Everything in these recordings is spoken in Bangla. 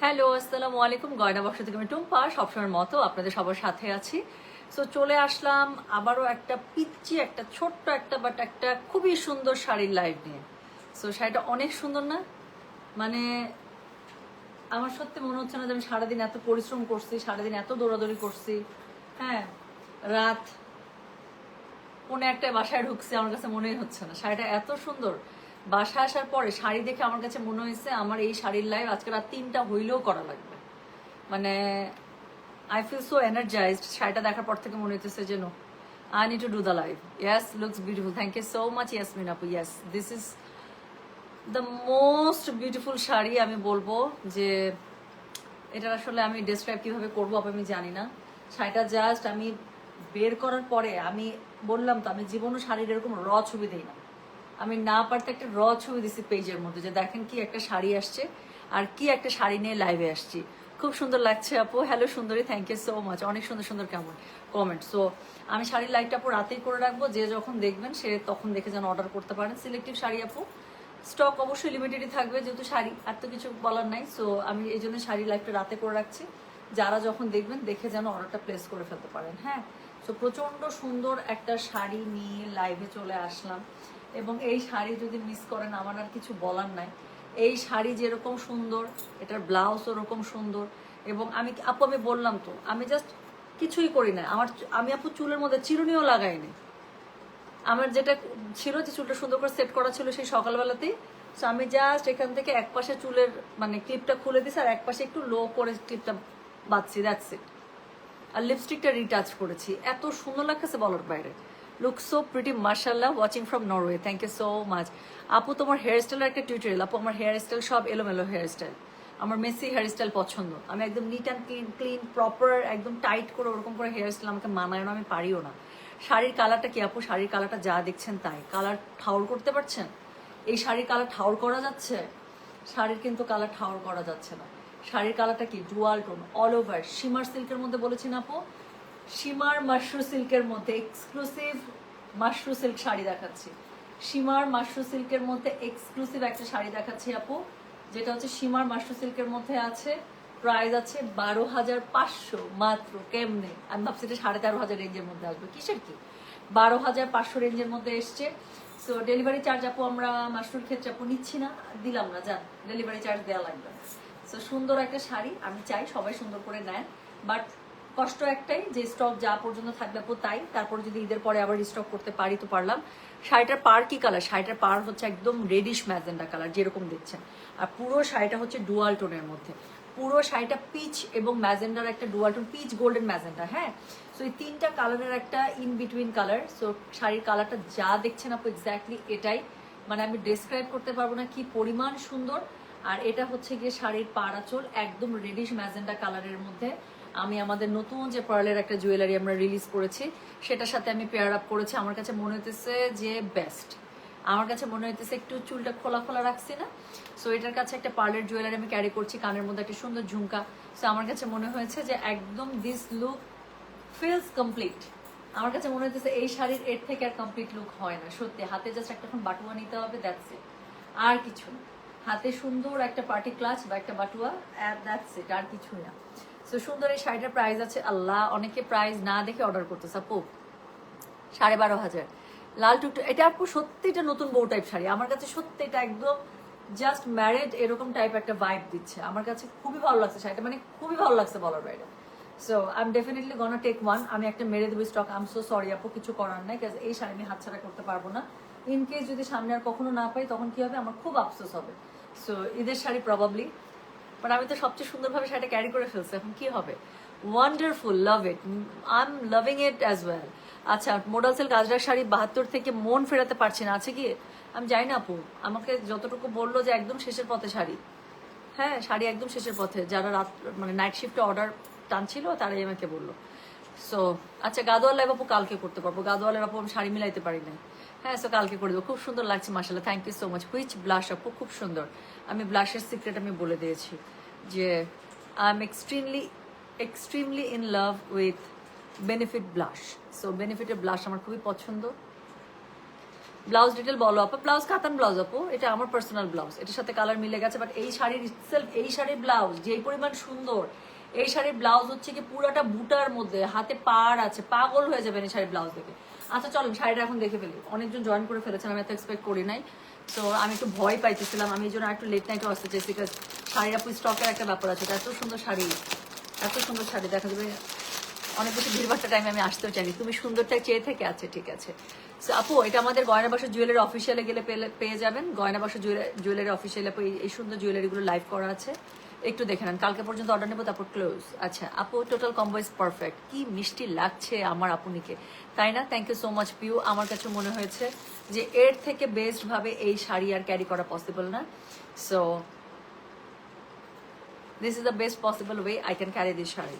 হ্যালো, আসসালামু আলাইকুম। গয়না বক্স থেকে আমি টুম্পা, সবসময়ের মতো আপনাদের সবার সাথে আছি। সো চলে আসলাম আবারও একটা পিচ্চি, একটা ছোট্ট একটা খুবই সুন্দর শাড়ির লাইভ নিয়ে। সো শাড়িটা অনেক সুন্দর না? মানে আমার সত্যি মনে হচ্ছে না যে আমি সারাদিন এত পরিশ্রম করছি, সারাদিন এত দৌড়াদৌড়ি করছি। হ্যাঁ, রাত 1:45 বাসায় ঢুকছে, আমার কাছে মনেই হচ্ছে না। শাড়িটা এত সুন্দর। বাসায় আসার পরে শাড়ি দেখে আমার কাছে মনে হয়েছে আমার এই শাড়ির লাইভ আজকে রাত 3টা হইলেও করা লাগবে। মানে আই ফিল সো এনার্জাইজড। শাড়িটা দেখার পর থেকে মনে হইতেছে যে no, I need to do the live. Yes, looks beautiful. Thank you so much Yasmin আপু। Yes, this is the most beautiful sari. আমি বলবো যে এটা আসলে আমি ডেসক্রাইব কিভাবে করবো আপু আমি জানি না। শাড়িটা জাস্ট আমি বের করার পরে আমি বললাম তো আমি জীবনও শাড়ির এরকম ছবি দিই না। আমি না পারতে একটা ছবি দিছি পেজের মধ্যে যে দেখেন কি একটা শাড়ি আসছে আর কি একটা শাড়ি নিয়ে লাইভে আসছি। খুব সুন্দর লাগছে আপু। হ্যালো সুন্দরী, থ্যাংক ইউ সো মাচ। অনেক সুন্দর সুন্দর কেমন কমেন্ট। সো আমি শাড়ির লাইভটা আপু রাতেই করে রাখবো, যে যখন দেখবেন সে তখন দেখে যেন অর্ডার করতে পারেন। সিলেক্টিভ শাড়ি আপু, স্টক অবশ্যই লিমিটেডই থাকবে যেহেতু শাড়ি, আর তো কিছু বলার নাই। সো আমি এই জন্য শাড়ি লাইভটা রাতে করে রাখছি, যারা যখন দেখবেন দেখে যেন অর্ডারটা প্লেস করে ফেলতে পারেন। হ্যাঁ, সো প্রচণ্ড সুন্দর একটা শাড়ি নিয়ে লাইভে চলে আসলাম, এবং এই শাড়ি যদি মিস করেন আমার আর কিছু বলার নাই। এই শাড়ি যেরকম সুন্দর, এটার ব্লাউজ ওরকম সুন্দর। এবং আমি আপু আমি বললাম তো আমি জাস্ট কিছুই করি না। আমি আপু চুলের মধ্যে চিরুনিও লাগাইনি। আমার যেটা ছিল যে চুলটা সুন্দর করে সেট করা ছিল সেই সকালবেলাতেই। সো আমি জাস্ট এখান থেকে এক পাশে চুলের মানে ক্লিপটা খুলে দিছি আর এক পাশে একটু লো করে ক্লিপটা বাঁধছি, দ্যাটস ইট। আর লিপস্টিকটা রিটাচ করেছি, এত সুন্দর লাগতেছে বলার বাইরে। লুক সো প্রিটি মার্শাল্লাহ, watching from Norway. Thank you so much আপু। তোমার হেয়ার স্টাইলের একটা টিউটোরিয়াল আপু। আমার হেয়ার স্টাইল সব এলোমেলো হেয়ার স্টাইল, আমার মেসি হেয়ার স্টাইল পছন্দ। আমি একদম নিট অ্যান্ড ক্লিন প্রপার একদম টাইট করে ওরকম করে হেয়ার স্টাইল আমাকে মানায় না, আমি পারিও না। শাড়ির কালারটা কি আপু? শাড়ির কালারটা যা দেখছেন তাই। কালার ঠাউর করতে পারছেন? এই শাড়ির কালার ঠাউর করা যাচ্ছে? শাড়ির কিন্তু কালার ঠাউর করা যাচ্ছে না। শাড়ির কালারটা কি dual tone all over. Shimmer সিল্কের মধ্যে বলেছি না আপু, শিমার মাশরু সিল্কের মধ্যে এক্সক্লুসিভ মাশরু সিল্ক শাড়ি দেখাচ্ছি। শিমার মাশরু সিল্কের মধ্যে এক্সক্লুসিভ একটা শাড়ি দেখাচ্ছি আপু, যেটা হচ্ছে শিমার মাশরু সিল্কের মধ্যে আছে। প্রাইস আছে 12,500 মাত্র। কেমনে? আমি ভাবছি এটা 13,500 রেঞ্জের মধ্যে আসবে, কিসের কি 12,500 রেঞ্জের মধ্যে এসছে। সো ডেলিভারি চার্জ আপু আমরা মাশরুর ক্ষেত্রে আপু নিচ্ছি না, দিলাম না, যান ডেলিভারি চার্জ দেওয়া লাগবে। সো সুন্দর একটা শাড়ি, আমি চাই সবাই সুন্দর করে নেন। বাট কষ্ট একটাই যে স্টক যা পর্যন্ত থাকবে আপু তাই, তারপর যদি ঈদের পরে আবার স্টক করতে পারি তো পারলাম। শাড়িটার পার কি কালার? শাড়িটার পার হচ্ছে একদম রেডিশ ম্যাজেন্ডা কালার যেরকম দেখছেন, আর পুরো শাড়িটা হচ্ছে ডুয়াল টোনের মধ্যে। পুরো শাড়িটা পিচ এবং ম্যাজেন্ডার একটা dual tone, peach golden magenta. হ্যাঁ, সো এই তিনটা কালারের একটা ইন বিটুইন কালার। সো শাড়ির কালারটা যা দেখছেন আপু এক্স্যাক্টলি এটাই, মানে আমি ডেসক্রাইব করতে পারবো না কি পরিমাণ সুন্দর। আর এটা হচ্ছে গিয়ে শাড়ির পাড় আঁচল একদম রেডিশ ম্যাজেন্ডা কালারের মধ্যে। আমি আমাদের নতুন যে পার্লের একটা জুয়েলারি আমরা রিলিজ করেছি সেটার সাথে আমি পেয়ার আপ করেছি। আমার কাছে মনে হইতেছে যে বেস্ট। আমার কাছে মনে হইতেছে একটু চুলটা খোলা খোলা রাখছি না, সো এটার কাছে একটা পার্লের জুয়েলারি আমি ক্যারি করছি, কানের মধ্যে একটা সুন্দর ঝুমকা। সো আমার কাছে মনে হয়েছে যে একদম দিস লুক ফিলস কমপ্লিট। আমার কাছে মনে হইতেছে এই শাড়ির এর থেকে আর কমপ্লিট লুক হয় না সত্যি। হাতে জাস্ট একটা এখন বাটুয়া নিতে হবে, দ্যাটস ইট, আর কিছু না। হাতে সুন্দর একটা পার্টি ক্লাচ বা একটা বাটুয়া, দ্যাটস ইট, আর কিছুই না। সো সুন্দর এই শাড়িটার প্রাইস আছে, আল্লাহ অনেকে প্রাইস না দেখে অর্ডার করতেছে আপু, 12,500। লাল টুকটু, এটা আপু সত্যিটা নতুন বউ টাইপ শাড়ি। আমার কাছে সত্যি এটা একদম জাস্ট ম্যারিড এরকম টাইপ একটা ভাইব দিচ্ছে। আমার কাছে খুবই ভালো লাগছে শাড়িটা, মানে খুবই ভালো লাগছে বলার বাইরে। So I am definitely gonna take one. আমি একটা মেরে দেবো stock. I am so sorry আপু, কিছু করার নাই, কারণ এই শাড়ি আমি হাতছাড়া করতে পারবো না। ইন কেস যদি সামনে আর কখনো না পাই তখন কি হবে, আমার খুব আফসোস হবে। সো ঈদের শাড়ি প্রবাবলি, বাট আমি তো সবচেয়ে সুন্দরভাবে শাড়িটা ক্যারি করে ফেলছি, এখন কি হবে। Wonderful, love it, I am loving it as well. আচ্ছা, মোডাল সিল্ক আজরাক শাড়ি 72 থেকে মন ফেরাতে পারছি না, আছে কি? আমি জানি না আপু, আমাকে যতটুকু বললো যে একদম শেষের পথে শাড়ি। হ্যাঁ, শাড়ি একদম শেষের পথে, যারা রাত মানে নাইট শিফটে অর্ডার টানছিল তারাই আমাকে বললো। সো আচ্ছা, গাদোয়াল লাইভ আপু কালকে করতে পারবো। গাদোয়ালের আপু আমি শাড়ি মিলাইতে পারি না। হ্যাঁ, সো কালকে করে দেবো। খুব সুন্দর লাগছে মাশাআল্লাহ, thank you so much. Which blush আপু? খুব সুন্দর। আমি ব্লাশের সিক্রেট আমি বলে দিয়েছি যে I am extremely in love with Benefit blush. So বেনিফিটের ব্লাশ আমার খুবই পছন্দ। ব্লাউজ ডিটেল বলো আপু। ব্লাউজ কাতান ব্লাউজ আপু, এটা আমার পার্সোনাল ব্লাউজ, এটার সাথে কালার মিলে গেছে। বাট এই শাড়ির ইটসেলফ, এই শাড়ির ব্লাউজ যেই পরিমাণ সুন্দর, এই শাড়ির ব্লাউজ হচ্ছে কি পুরাটা বুটার মধ্যে, হাতে পাড় আছে, পাগল হয়ে যাবেন এই শাড়ির ব্লাউজ দেখে। আচ্ছা চলেন শাড়িটা এখন দেখে ফেলি। অনেকজন জয়েন করে ফেলেছেন, আমি এত এক্সপেক্ট করি নাই। তো আমি একটু ভয় পাইতেছিলাম, আমি এই জন্য একটু লেট নাইটে আসতে চাইছি, বিকজ শাড়ির আপু স্টকের একটা ব্যাপার আছে। এত সুন্দর শাড়ি, এত সুন্দর শাড়ি দেখা যাবে অনেক বেশি ভিড়ভাড়টা টাইমে আমি আসতেও চাইনি। তুমি সুন্দরটা চেয়ে থেকে আছে, ঠিক আছে। সো আপু এটা আমাদের গয়না বাসা জুয়েলারি অফিসিয়ালে গেলে পেয়ে যাবেন। গয়না বাসা জুয়েলারি অফিসিয়ালে আপু এই সুন্দর জুয়েলারিগুলো লাইভ করা আছে, একটু দেখে নেন। কালকে পর্যন্ত অর্ডার নেবো, তারপর ক্লোজ। আচ্ছা আপু টোটাল কম্বো ইজ পারফেক্ট। কি মিষ্টি লাগছে আমার আপুনিকে, তাই না? Thank you so much Piu. আমার কাছে মনে হয়েছে যে এর থেকে বেস্ট ভাবে এই শাড়ি আর ক্যারি করা পসিবল না। So this is the best possible way I can carry this sari.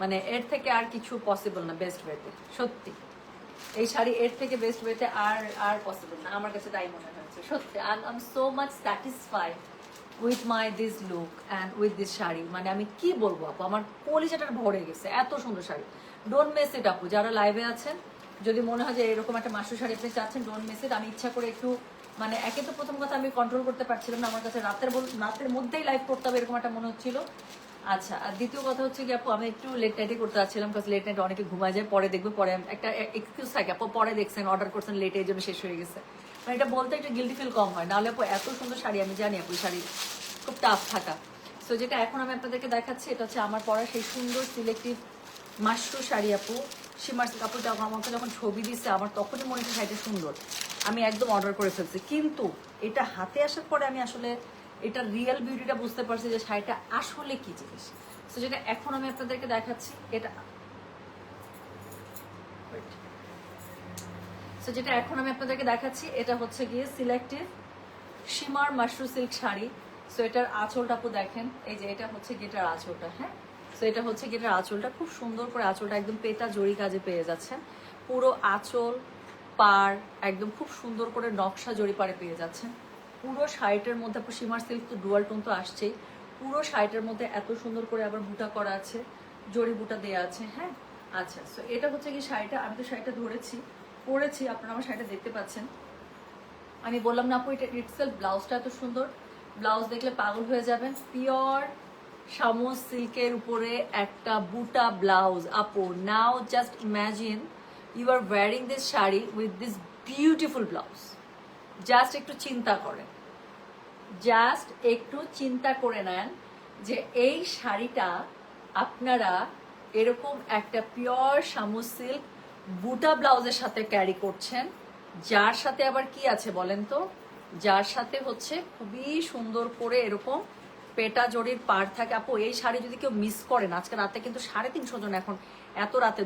মানে এর থেকে আর কিছু পসিবল না বেস্ট ওয়েতে, সত্যি এই শাড়ি এর থেকে বেস্ট ওয়েতে আর পসিবল না, আমার কাছে তাই মনে হয়েছে সত্যি। I am so much satisfied with my this look and with this sari. মানে আমি কি বলবো আপু, আমার কলিজাটা ভরে গেছে, এত সুন্দর শাড়ি। ডোন্ট মিস ইট আপু, যারা লাইভে আছেন যদি মনে হয় যে এরকম একটা মাসু শাড়ি আপনি চাচ্ছেন, ডোন্ট মিস ইট। আমি ইচ্ছা করে একটু মানে একে তো প্রথম কথা আমি কন্ট্রোল করতে পারছিলাম না, আমার কাছে রাতের মধ্যেই লাইভ করতে হবে এরকম একটা মনে হচ্ছিল। আচ্ছা আর দ্বিতীয় কথা হচ্ছে কি আপু, আমি একটু লেট নাইটে করতে চাচ্ছিলাম, কারণ লেট নাইট অনেকে ঘুমায় যায়, পরে দেখবো, পরে একটা এক্সকিউজ থাকে আপু, পরে দেখছেন অর্ডার করছেন লেটে, এই জন্য শেষ হয়ে গেছে। মানে এটা বলতে একটু গিল্টি ফিল কম হয়, নাহলে আপু এত সুন্দর শাড়ি আমি জানি আপু শাড়ি খুব টাফ থাকা। সো যেটা এখন আমি আপনাদেরকে দেখাচ্ছি এটা হচ্ছে আমার পরা সেই সুন্দর সিলেক্টিভ মাশরু শাড়ি আপু। সীমার কাপড় যখন আমাকে যখন ছবি দিচ্ছে আমার তখনই মনে হচ্ছে শাড়িটা সুন্দর, আমি একদম অর্ডার করে ফেলছি। কিন্তু এটা হাতে আসার পরে আমি আসলে এটা রিয়েল বিউটিটা বুঝতে পারছি যে শাড়িটা আসলে কি জিনিস। তো যেটা এখন আমি আপনাদেরকে দেখাচ্ছি এটা, সো যেটা এখন আমি আপনাদেরকে দেখাচ্ছি এটা হচ্ছে গিয়ে সিলেক্টিভ সীমার মাশরু সিল্ক শাড়ি। সো এটার আঁচলটা আপু দেখেন, এই যে এটা হচ্ছে গেটার আঁচলটা, হ্যাঁ। সো এটা হচ্ছে গেটার আঁচলটা, খুব সুন্দর করে আঁচলটা একদম পেটা জড়ি কাজে পেয়ে যাচ্ছেন। পুরো আঁচল পাড় একদম খুব সুন্দর করে নকশা জড়ি পাড়ে পেয়ে যাচ্ছেন। পুরো শাড়িটার মধ্যে আপু সীমার সিল্ক তো ডুয়াল টোন তো আসছেই, পুরো শাড়িটার মধ্যে এত সুন্দর করে আবার বুটা করা আছে, জড়ি বুটা দেওয়া আছে, হ্যাঁ। আচ্ছা সো এটা হচ্ছে কি শাড়িটা, আমি তো শাড়িটা ধরেছি পরেছি, আপনারা আমার শাড়িটা দেখতে পাচ্ছেন। আমি বললাম না আপু এটা ইটসেলফ ব্লাউজটা এত সুন্দর, ব্লাউজ দেখলে পাগল হয়ে যাবেন। পিওর শামুক সিল্কের উপরে একটা বুটা ব্লাউজ আপু। Now just imagine you are wearing this sari with this beautiful blouse. Just একটু চিন্তা করেন, জাস্ট একটু চিন্তা করে নেন যে এই শাড়িটা আপনারা এরকম একটা পিওর শামুক সিল্ক বুটা ব্লাউজের সাথে ক্যারি করছেন, যার সাথে আবার কি আছে বলেন তো, যার সাথে হচ্ছে খুবই সুন্দর করে এরকম পেটা জড়ির পাড় থাকে। আপু এই শাড়ি যদি কেউ মিস করেন, আজকে রাতে কিন্তু 350 জন, এখন এত রাতে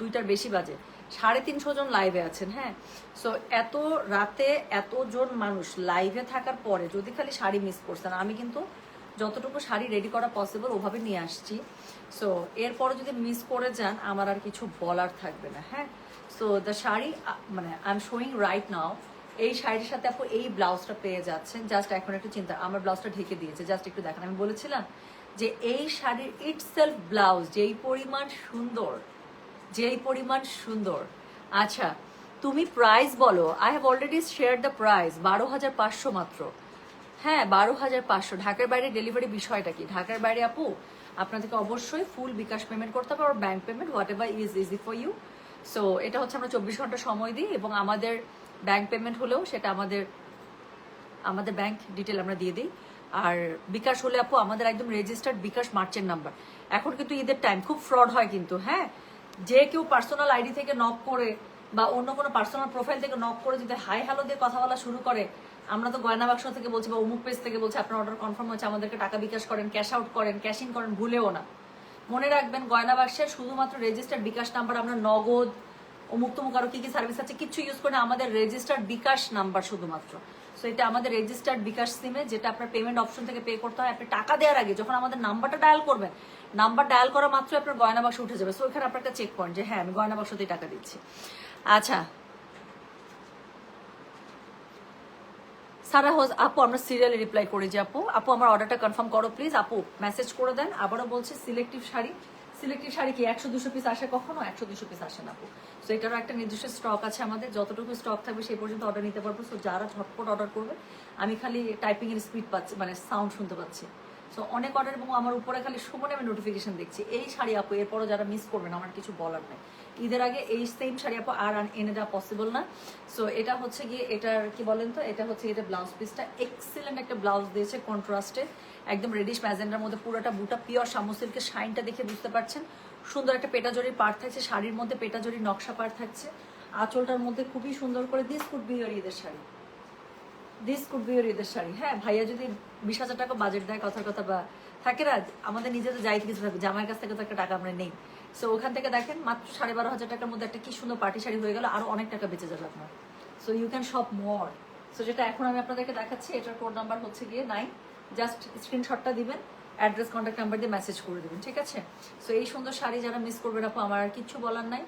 দুইটার বেশি বাজে, 350 জন লাইভে আছেন, হ্যাঁ। সো এত রাতে এতজন মানুষ লাইভে থাকার পরে যদি খালি শাড়ি মিস করছেন, আমি কিন্তু যতটুকু শাড়ি রেডি করা পসিবল ওভাবে নিয়ে আসছি। সো এরপরে যদি মিস করে যান আমার আর কিছু বলার থাকবে না, হ্যাঁ। সো দ্য শাড়ি মানে I am showing right now, এই শাড়ির সাথে আপু এই ব্লাউজটা পেয়ে যাচ্ছেন। জাস্ট এখন একটু চিন্তা, আমার ব্লাউজটা ঢেকে দিয়েছে, জাস্ট একটু দেখেন। আমি বলেছিলাম যে এই শাড়ির ইটসেলফ ব্লাউজ যেই পরিমাণ সুন্দর, যেই পরিমাণ সুন্দর। আচ্ছা তুমি প্রাইস বলো, I have already share the price, 12,500 মাত্র, হ্যাঁ 12,500। ঢাকার বাইরে ডেলিভারি বিষয়টা কি? ঢাকার বাইরে আপু আপনাদেরকে অবশ্যই ফুল বিকাশ পেমেন্ট করতে হবে, আর bank payment whatever is easy for you. So এটা হচ্ছে আমরা 24 ঘন্টা সময় দিই, এবং আমাদের ব্যাংক পেমেন্ট হলেও সেটা আমাদের ব্যাংক ডিটেল আমরা দিয়ে দিই। আর বিকাশ হলে আপু আমাদের একদম রেজিস্টার্ড বিকাশ মার্চেন্ট নাম্বার। এখন কিন্তু ঈদের টাইম, খুব ফ্রড হয় কিন্তু, হ্যাঁ। যে কেউ পার্সোনাল আইডি থেকে নক করে বা অন্য কোনো পার্সোনাল প্রোফাইল থেকে নক করে যদি হাই হ্যালো দিয়ে কথা বলা শুরু করে, আমরা তো গয়না বাক্স থেকে বলছি বা অমুক পেজ থেকে বলছি আপনার অর্ডার কনফার্ম হচ্ছে, আমাদেরকে টাকা বিকাশ করেন, ক্যাশ আউট করেন, ক্যাশ ইন করেন, ভুলেও না। মনে রাখবেন গয়না বাক্সের শুধুমাত্র রেজিস্টার্ড বিকাশ নাম্বার, আমরা নগদ অমুক তমুক আরো কি কি সার্ভিস আছে কিচ্ছু ইউজ করে না, আমাদের রেজিস্টার্ড বিকাশ নাম্বার শুধুমাত্র। সো এটা আমাদের রেজিস্টার্ড বিকাশ সিমে, যেটা আপনার পেমেন্ট অপশন থেকে পে করতে হয়। আপনি টাকা দেওয়ার আগে যখন আমাদের নাম্বারটা ডায়াল করবেন, নাম্বার ডায়াল করা মাত্র আপনার গয়না বাক্স উঠে যাবে। সো এখানে আপনার চেক করেন যে হ্যাঁ আমি গয়না বাক্সতেই টাকা দিচ্ছি। আচ্ছা সারা হোজ আপু, আমরা সিরিয়ালে রিপ্লাই করি যে আপু আমার অর্ডারটা কনফার্ম করো প্লিজ। আপু মেসেজ করে দেন। আবারও বলছি সিলেক্টিভ শাড়ি, সিলেক্টিভ শাড়ি কি 100-200 পিস আসে কখনো? 100-200 পিস আসে না আপু। সো এটারও একটা নির্দিষ্ট স্টক আছে আমাদের, যতটুকু স্টক থাকবে সেই পর্যন্ত অর্ডার নিতে পারবো। সো যারা ঝটপট অর্ডার করবে, আমি খালি টাইপিং এর স্পিড পাচ্ছি, মানে সাউন্ড শুনতে পাচ্ছি। সো অনেক অর্ডার, এবং আমার উপরে খালি সুমনে আমি নোটিফিকেশন দেখছি এই শাড়ি আপু, এরপরও যারা মিস করবেন আমার কিছু বলার নেই। ঈদের আগে এই সেম শাড়ি আপু আর এনে দেওয়া পসিবল না। সো এটা হচ্ছে গিয়ে, এটার কি বলেন তো, এটা হচ্ছে এটা ব্লাউজ পিসটা এক্সিলেন্ট একটা ব্লাউজ দিয়েছে কন্ট্রাস্টে, একদম রেডিশ ম্যাজেন্ডার মধ্যে, পুরোটা বুটা পিওর শামু সিল্কের, শাইনটা দেখে বুঝতে পারছেন। সুন্দর একটা পেটাজরির পাড় থাকছে, শাড়ির মধ্যে পেটাজরির নকশা পাড় থাকছে, আঁচলটার মধ্যে খুবই সুন্দর করে। দিস কুড বি ইয়োর ঈদের sari, this could be your ঈদের শাড়ি। হ্যাঁ ভাইয়া যদি 20,000 টাকা বাজেট দেয়, কথার কথা বা থাকে না, আমাদের নিজেদের যাইতে কিছু থাকবে, জামাইয়ের কাছ থেকে তো একটা টাকা আমরা নেই। সো ওখান থেকে দেখেন মাত্র 12,500 টাকার মধ্যে একটা কি সুন্দর পার্টি শাড়ি হয়ে গেল, আরো অনেক টাকা বেঁচে যাবে আপনার। So you can shop more. So যেটা এখন আমি আপনাদেরকে দেখাচ্ছি, এটার কোড নাম্বার হচ্ছে গিয়ে 9, জাস্ট স্ক্রিনশটটা দিবেন, অ্যাড্রেস কন্ট্যাক্ট নাম্বার দিয়ে মেসেজ করে দেবেন, ঠিক আছে? সো এই সুন্দর শাড়ি যারা মিস করবেন আপু, আমার আর কিচ্ছু বলার নাই।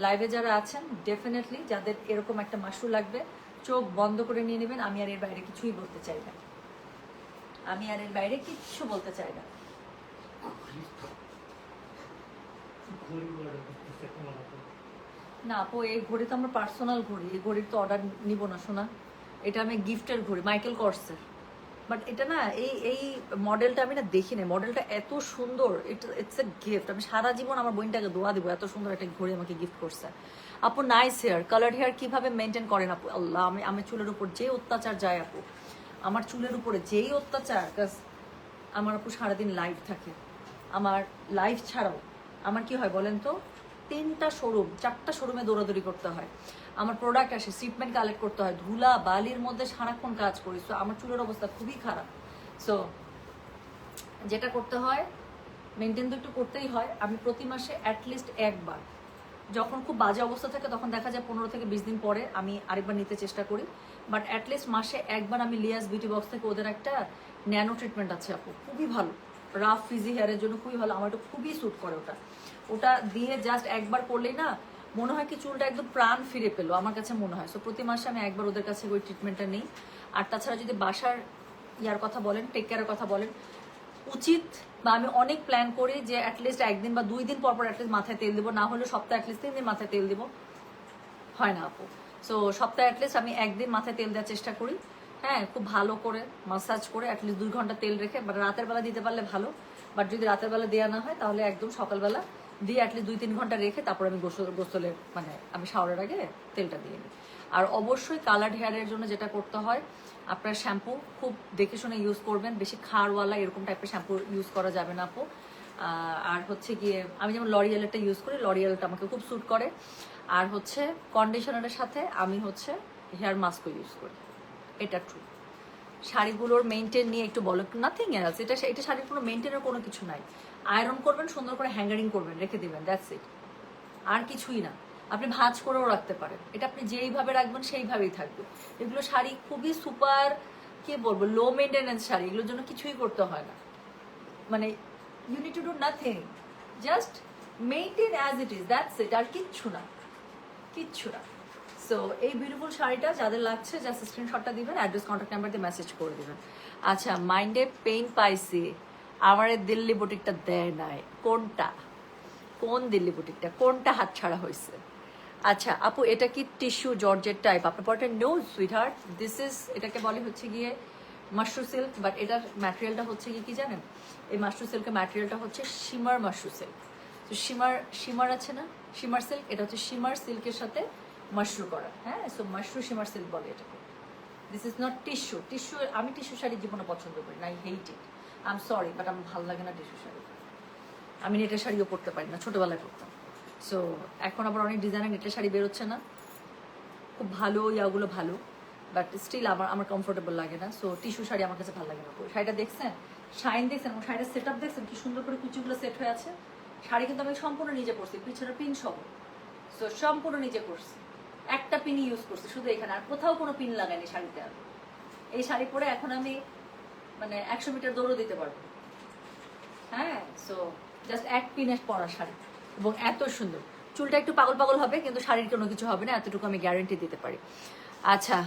লাইভে যারা আছেন ডেফিনেটলি যাদের এরকম একটা মাশরু লাগবে, চোখ বন্ধ করে নিয়ে নেবেন। আমি আর এর বাইরে কিছুই বলতে চাই না, আমি আর এর বাইরে কিচ্ছু বলতে চাই না। না আপু, এই ঘড়ি তো আমার পার্সোনাল ঘড়ি, এই ঘড়ির তো অর্ডার নিব না শোনা। এটা আমি গিফটের ঘড়ি, মাইকেল কর্সের। বাট এটা না, এই মডেলটা আমি না দেখি না, মডেলটা এত সুন্দর, ইটস এ গিফট। আমি সারা জীবন আমার বোনটাকে দোয়া দিব, এত সুন্দর একটা ঘড়ি আমাকে গিফট করছে আপু। নাইস হেয়ার, কালার হেয়ার কিভাবে মেনটেন করেন আপু? আল্লাহ, আমি চুলের উপর যে অত্যাচার যায় আপু, আমার চুলের উপরে যেই অত্যাচার, আমার আপু সারাদিন লাইভ থাকে। আমার লাইভ ছাড়াও আমার কি হয় বলেন তো, 3টা শোরুম 4টা শোরুমে দৌড়াদৌড়ি করতে হয়, আমার প্রোডাক্ট আসে, শিপমেন্ট কালেক্ট করতে হয়, ধুলা বালির মধ্যে সারাক্ষণ কাজ করি। সো আমার চুলের অবস্থা খুবই খারাপ। সো যেটা করতে হয়, মেনটেন তো একটু করতেই হয়। আমি প্রতি মাসে অ্যাটলিস্ট একবার, যখন খুব বাজে অবস্থা থাকে তখন দেখা যায় 15 থেকে 20 দিন পরে আমি আরেকবার নিতে চেষ্টা করি। বাট অ্যাটলিস্ট মাসে একবার আমি লিয়াস বিউটি বক্স থেকে ওদের একটা ন্যানো ট্রিটমেন্ট আছে আপু, খুবই ভালো, রাফ ফিজি হেয়ারের জন্য খুবই ভালো, আমার এটা খুবই স্যুট করে। ওটা দিয়ে জাস্ট একবার করলেই না মনে হয় কি চুলটা একদম প্রাণ ফিরে পেলো, আমার কাছে মনে হয়। সো প্রতি মাসে আমি একবার ওদের কাছে ওই ট্রিটমেন্টটা নিই। আর তাছাড়া যদি বাসার ইয়ার কথা বলেন, টেক কেয়ারের কথা বলেন, উচিত বা আমি অনেক প্ল্যান করি যে অ্যাটলিস্ট 1 দিন বা 2 দিন পর পর অ্যাটলিস্ট মাথায় তেল দেবো, না হলে সপ্তাহে অ্যাটলিস্ট 3 দিন মাথায় তেল দেবো, হয় না আপু। সো সপ্তাহে অ্যাটলিস্ট আমি 1 দিন মাথায় তেল দেওয়ার চেষ্টা করি। হ্যাঁ, খুব ভালো করে মাসাজ করে অ্যাটলিস্ট 2 ঘন্টা তেল রেখে, বাট রাতের বেলা দিতে পারলে ভালো। বাট যদি রাতের বেলা দেওয়া না হয় তাহলে একদম সকালবেলা দিয়ে অ্যাটলিস্ট 2-3 ঘন্টা রেখে তারপর আমি গোসলের মানে আমি শাওয়ারের আগে তেলটা দিয়ে নিই। আর অবশ্যই কালার্ড হেয়ারের জন্য যেটা করতে হয়, আপনার শ্যাম্পু খুব দেখে শুনে ইউজ করবেন, বেশি খাড়ওয়ালা এরকম টাইপের শ্যাম্পু ইউজ করা যাবে না আপু। আর হচ্ছে গিয়ে আমি যেমন লরিয়ালটা ইউজ করি, লরিয়ালটা আমাকে খুব স্যুট করে। আর হচ্ছে কন্ডিশনারের সাথে আমি হচ্ছে হেয়ার মাস্কও ইউজ করি, এটা ট্রু। শাড়িগুলোর মেনটেন নিয়ে একটু বলো, নাথিং এলস। এটা শাড়ির কোনো মেনটেনের কোনো কিছু নাই। আয়রন করবেন, সুন্দর করে হ্যাঙ্গারিং করবেন, রেখে দিবেন, দ্যাটস ইট। আর কিছুই না। আপনি ভাঁজ করেও রাখতে পারেন, এটা আপনি যেইভাবে রাখবেন সেইভাবেই থাকবে। এগুলো শাড়ি খুবই সুপার, কি বলবো, লো মেনটেন্যান্স শাড়ি, এগুলোর জন্য কিছুই করতে হয় না। মানে you need to do nothing, just maintain as it is, that's it. আর কিচ্ছু না, কিচ্ছু না। সো এই বিউটিফুল শাড়িটা যাদের লাগছে, জাস্ট স্ক্রিনশটটা দিবেন, অ্যাড্রেস কন্ট্যাক্ট নাম্বার দিয়ে মেসেজ করে দিবেন। আচ্ছা, মাইন্ডে পেইন পাইছি, আমার এই দিল্লি বুটিকটা দেয় নাই, কোনটা, কোন দিল্লি বুটিকটা, কোনটা হাত ছাড়া হয়েছে? আচ্ছা আপু, এটা কি টিস্যু জর্জেট টাইপ? আপনার পরটা no sweetheart, this is, এটাকে বলে হচ্ছে গিয়ে মাশরু সিল্ক। বাট এটার ম্যাটেরিয়ালটা হচ্ছে গিয়ে কি জানেন, এই মাশরু সিল্কের ম্যাটেরিয়ালটা হচ্ছে শিমার মাশরু সিল্ক। তো শিমার আছে না, শিমার সিল্ক, এটা হচ্ছে শিমার সিল্কের সাথে মাশরু করা। হ্যাঁ, সো মাশরু শিমার সিল্ক বলে এটাকে। This is not tissue. আমি টিস্যু শাড়ি জীবনে পছন্দ করি না, I hate it, I am sorry, but আমার ভালো লাগে না টিস্যু শাড়ি। আমি নেটের শাড়িও পরতে পারি না, ছোটবেলায় পরতাম। সো এখন আবার অনেক ডিজাইনের নেটের শাড়ি বেরোচ্ছে না, খুব ভালো ইয়াগুলো ভালো, বাট স্টিল আমার কমফোর্টেবল লাগে না। সো টিস্যু শাড়ি আমার কাছে ভালো লাগে না। শাড়িটা দেখছেন, শাইন দেখছেন, এবং শাড়িটা সেট আপ দেখছেন কি সুন্দর করে কুচিগুলো সেট হয়ে আছে। শাড়ি কিন্তু আমি সম্পূর্ণ নিজে করছি, পিছনে পিন সহ। সো সম্পূর্ণ নিজে করছি, একটা পিনই ইউজ করছি শুধু এখানে, আর কোথাও কোনো পিন লাগাইনি শাড়িতে। এই শাড়ি পরে এখন আমি মানে 100 মিটার দৌড়ও দিতে পারবো। হ্যাঁ, সো জাস্ট এক পিনে পরা শাড়ি, এবং এত সুন্দর। চুলটা একটু পাগল পাগল হবে, কিন্তু শাড়ির কোনো কিছু হবে না, এতটুকু আমি গ্যারান্টি দিতে পারি। আচ্ছা,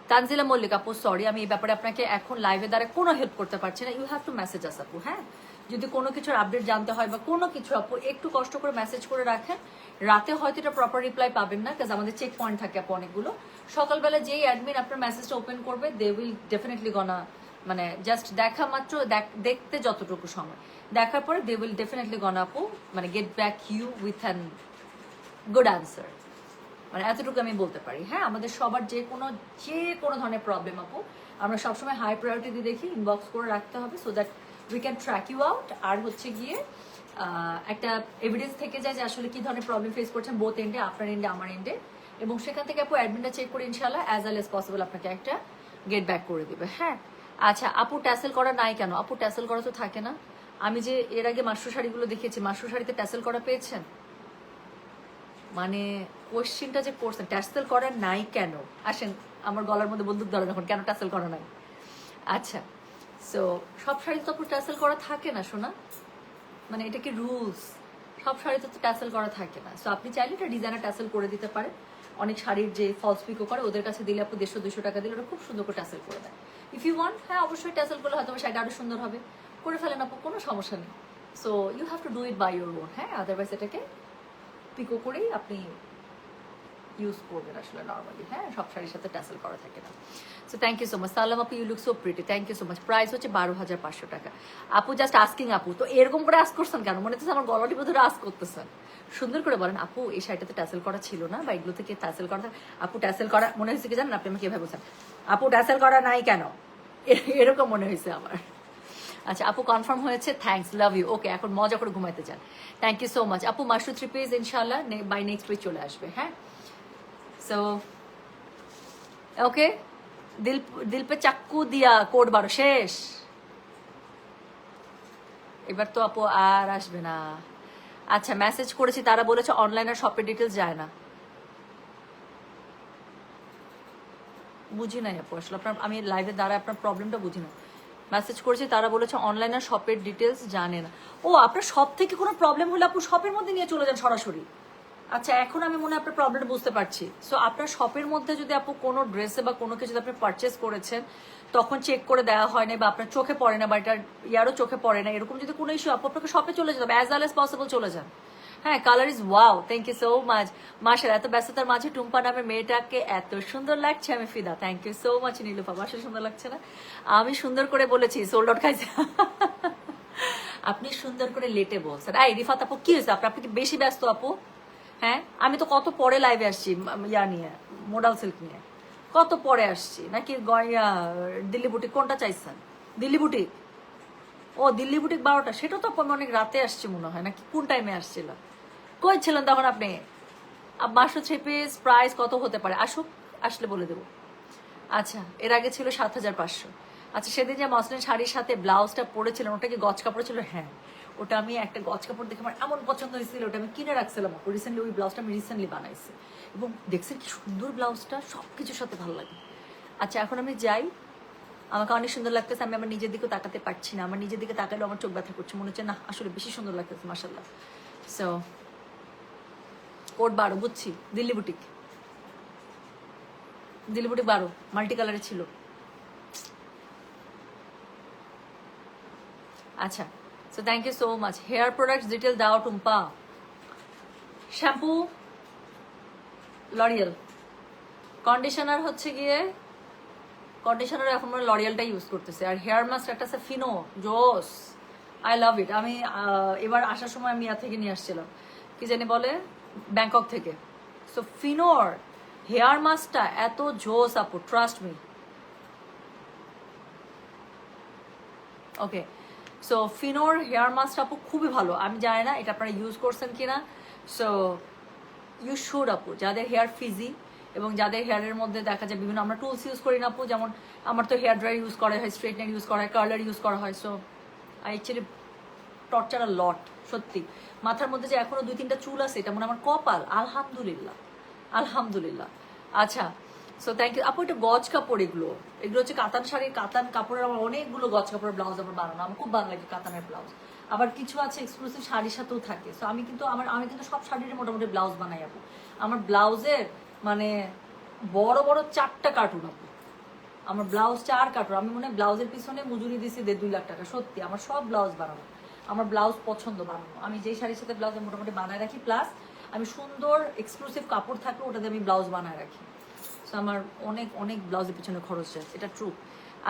তানজিলা মল্লিক আপু সরি, আমি এই ব্যাপারে আপনাকে এখন লাইভে দ্বারা কোনো হেল্প করতে পারছি না। ইউ হ্যাভ টু মেসেজ আস আপু। হ্যাঁ, যদি কোনো কিছুর আপডেট জানতে হয় বা কোনো কিছু আপু একটু কষ্ট করে মেসেজ করে রাখেন। রাতে হয়তো এটা প্রপার রিপ্লাই পাবেন না, কাজ আমাদের চেক পয়েন্ট থাকে আপু অনেকগুলো। সকালবেলা যেই অ্যাডমিন আপনার মেসেজটা ওপেন করবে, দে উইল ডেফিনেটলি গনা, মানে জাস্ট দেখা মাত্র দেখতে যতটুকু সময় দেখার পরে দে উইল ডেফিনেটলি গনা আপু মানে get back you with an good answer. মানে এতটুকু আমি বলতে পারি। হ্যাঁ, আমাদের সবার যে কোনো ধরনের প্রবলেম আপু আমরা সবসময় হাই প্রায়োরিটি দিয়ে দেখি, ইনবক্স করে রাখতে হবে so that we can track you out. আর হচ্ছে গিয়ে একটা এভিডেন্স থেকে যায় যে আসলে কি ধরনের প্রবলেম ফেস করছেন বোথ এন্ডে, আপনার এন্ডে আমার এন্ডে, এবং সেখান থেকে আপু অ্যাডমিনটা চেক করে ইনশাল্লাহ অ্যাজ ওয়েল এজ পসিবল আপনাকে একটা গেট ব্যাক করে দিবে। হ্যাঁ, আচ্ছা আপু ট্যাসেল করা নাই কেন? আপু ট্যাসেল করা তো থাকে না। আমি যে এর আগে মাশরু শাড়িগুলো দেখেছি, মাশরু শাড়িতে ট্যাসেল করা পেয়েছেন? মানে কোশ্চিনটা যে করছেন ট্যাসেল করা নাই কেন, আসেন আমার গলার মধ্যে বন্দুক ধরেন এখন, কেন ট্যাসেল করা নাই? আচ্ছা, সো সব শাড়ি তো ট্যাসেল করা থাকে না শোনা, মানে এটা কি রুলস? সব শাড়িতে তো ট্যাসেল করা থাকে না। সো আপনি চাইলে এটা ডিজাইনার ট্যাসেল করে দিতে পারেন। অনেক শাড়ির যে ফলস পিকো করে ওদের কাছে দিলে আপনি 150-200 টাকা দিলে ওরা খুব সুন্দর করে ট্যাসেল করে দেয়। ইফ ইউ ওয়ান্ট, হ্যাঁ অবশ্যই ট্যাসেল করলে হয়তো শাড়িটা আরো সুন্দর হবে, করে ফেলেন আপু, কোনো সমস্যা নেই। So you have to do it by your own. হ্যাঁ, আদারওয়াইজ এটাকে পিকো করেই আপনি ইউজ করবেন আসলে নর্মালি। হ্যাঁ, সব শাড়ির সাথে ট্যাসেল করা থাকে না। So thank you so much সালাম আপু, you look so pretty, thank you so much. Price হচ্ছে 12,500 টাকা। আপু জাস্ট আস্কিং আপু, তো এরকম করে আস্ক করছেন কেন? মনে হচ্ছে আমার গলাটি বোধহয় আস্ক করতেছেন। সুন্দর করে বলেন আপু এই শাড়িটাতে ট্যাসেল করা ছিল না, বা এগুলো থেকে ট্যাসেল করা, আপু ট্যাসেল করা মনে হয়েছে কি জানেন আপনি আমাকে এভাবে বলছেন, আপু ট্যাসেল করা নাই কেন, এরকম মনে হয়েছে আমার। আচ্ছা আপু কনফার্ম হয়েছে, থ্যাঙ্কস, লাভ ইউ। ওকে, এখন মজা করে ঘুমাইতে চান, থ্যাংক ইউ সো মাচ আপু। মাশরু 3 পিস ইনশাল্লাহ বাই নেক্সট উইক চলে আসবে। হ্যাঁ, সো ওকে, দিল পে চাক্কু দিয়া কোড 12 শেষ। এবার তো আপু আর আসবে না। আচ্ছা মেসেজ করেছি, তারা বলেছে অনলাইন আর শপের ডিটেলস যায় না। বুঝি নাই আপু আসলে আপনার, আমি লাইভের দ্বারা আপনার প্রবলেমটা বুঝি না। মেসেজ করেছি, তারা বলেছে অনলাইন আর শপের ডিটেলস জানে না। ও আপনার শপ থেকে কোনো প্রবলেম হলে আপু শপের মধ্যে নিয়ে চলে যান সরাসরি। আচ্ছা এখন আমি মনে হয় আপনার প্রবলেমটা বুঝতে পারছি। সো আপনার শপের মধ্যে যদি আপু কোনো ড্রেসে বা কোনো কিছু আপনি পারচেস করেছেন তখন চেক করে দেওয়া হয় না, বা আপনার চোখে পড়ে না, বা এটার ইয়ারও চোখে পড়ে না, এরকম যদি কোনো ইস্যু আপু আপনাকে শপে চলে যেতে হবে, অ্যাজ ওয়েল এজ পসিবল চলে যান। হ্যাঁ, colour is wow, thank you so much. মাশাআল্লাহ, এত ব্যস্ততার মাঝে টুম্পা নামের মেয়েটাকে এত সুন্দর লাগছে, আমি ফিদা, thank you so much Nilufa. বাসা সুন্দর লাগছে না? আমি সুন্দর করে বলেছি, সোল্ড আউট খাইছে। আপনি সুন্দর করে লেটে বলছেন। এই রিফাত আপু কি হয়েছে আপনি কি বেশি ব্যস্ত আপু? হ্যাঁ, আমি তো কত পরে লাইভে আসছি ইয়া নিয়ে, মোডাল সিল্ক নিয়ে, কত পরে আসছি নাকি? দিল্লি বুটিক কোনটা চাইছেন? দিল্লি বুটিক, ও দিল্লি বুটিক 12টা, সেটা তো আপনি অনেক রাতে আসছে মনে হয়, নাকি কোন টাইমে আসছিল? কই ছিলেন তখন আপনি? 1200 3 পিস প্রাইস কত হতে পারে? আসুক, আসলে বলে দেবো। আচ্ছা, এর আগে ছিল 7,500। আচ্ছা, সেদিন যে মসলিন শাড়ির সাথে ব্লাউজটা পরেছিলেন ওটা কি গজ কাপড় ছিল? হ্যাঁ, ওটা আমি একটা গজ কাপড় দেখে আমার এমন পছন্দ হয়েছিল, ওটা আমি কিনে রাখছিলাম। রিসেন্টলি ওই ব্লাউজটা আমি রিসেন্টলি বানাইছি, এবং দেখছেন কি সুন্দর ব্লাউজটা, সব কিছুর সাথে ভালো লাগে। আচ্ছা এখন আমি যাই, আমাকে অনেক সুন্দর লাগতেছে, আমি আমার নিজের দিকেও তাকাতে পারছি না, আমার নিজের দিকে তাকালেও আমার চোখ ব্যথা করছে, মনে হচ্ছে না আসলে বেশি সুন্দর লাগতেছে, মাশাল্লাহ। সো কোড 12 বুঝছি, Delhi boutique, Delhi boutique 12 multi কালারে ছিল। আচ্ছা, so thank you so much. Hair products detail দাও টুম্পা। শ্যাম্পু লরিয়াল, কন্ডিশনার হচ্ছে গিয়ে কন্ডিশনার এখন আমরা লরিয়ালটা ইউজ করতেছে, আর হেয়ার মাস্ক একটা আছে ফিনো, জোস, আই লাভ ইট। আমি এবার আসার সময় আমি থেকে নিয়ে আসছিলাম, কি জানি বলে, ব্যাংকক থেকে। সো ফিনোর হেয়ার মাস্কটা এত জোস আপু, ট্রাস্ট মি। ওকে, সো ফিনোর হেয়ার মাস্কটা আপু খুবই ভালো, আমি জানি না এটা আপনারা ইউজ করছেন কিনা। সো ইউ শুড আপু, যাদের হেয়ার ফিজি এবং যাদের হেয়ারের মধ্যে দেখা যায় বিভিন্ন, আমরা টুলস ইউজ করি না আপু, যেমন আমার তো হেয়ার ড্রায়ার ইউজ করা হয়, স্ট্রেটনার ইউজ করা হয়, কার্লার ইউজ করা হয়। সো আই অ্যাকচুয়ালি টর্চার আ লট, সত্যি। মাথার মধ্যে যে এখনো 2-3টা চুল আছে, এটা মনে আমার কপাল, আলহামদুলিল্লাহ, আলহামদুলিল্লাহ। আচ্ছা, সো থ্যাংক ইউ আপু। এটা গজ কাপড়, এগুলো হচ্ছে কাতান শাড়ির, কাতান কাপড়ের আমার অনেকগুলো গজ কাপড়ের ব্লাউজ আমার বানানো, আমার খুব ভালো লাগে কাতানের ব্লাউজ। আবার কিছু আছে এক্সক্লুসিভ শাড়ির সাথেও থাকে। সো আমি কিন্তু আমি কিন্তু সব শাড়ির মোটামুটি ব্লাউজ বানাই আপু। আমার ব্লাউজের মানে বড় বড় 4টা কার্টুন আপু, আমার ব্লাউজ 4 কাটর, আমি মনে হয় ব্লাউজের পিছনে মজুরি দিছি 2 লাখ টাকা। সত্যি আমার সব ব্লাউজ বানানো, আমার ব্লাউজ পছন্দ বানানো। আমি যেই শাড়ির সাথে ব্লাউজ মোটামুটি বানায় রাখি, প্লাস আমি সুন্দর এক্সক্লুসিভ কাপড় থাকলে ওটা দিয়ে আমি ব্লাউজ বানায় রাখি। সো আমার অনেক অনেক ব্লাউজের পিছনে খরচ যায়, এটা ট্রু।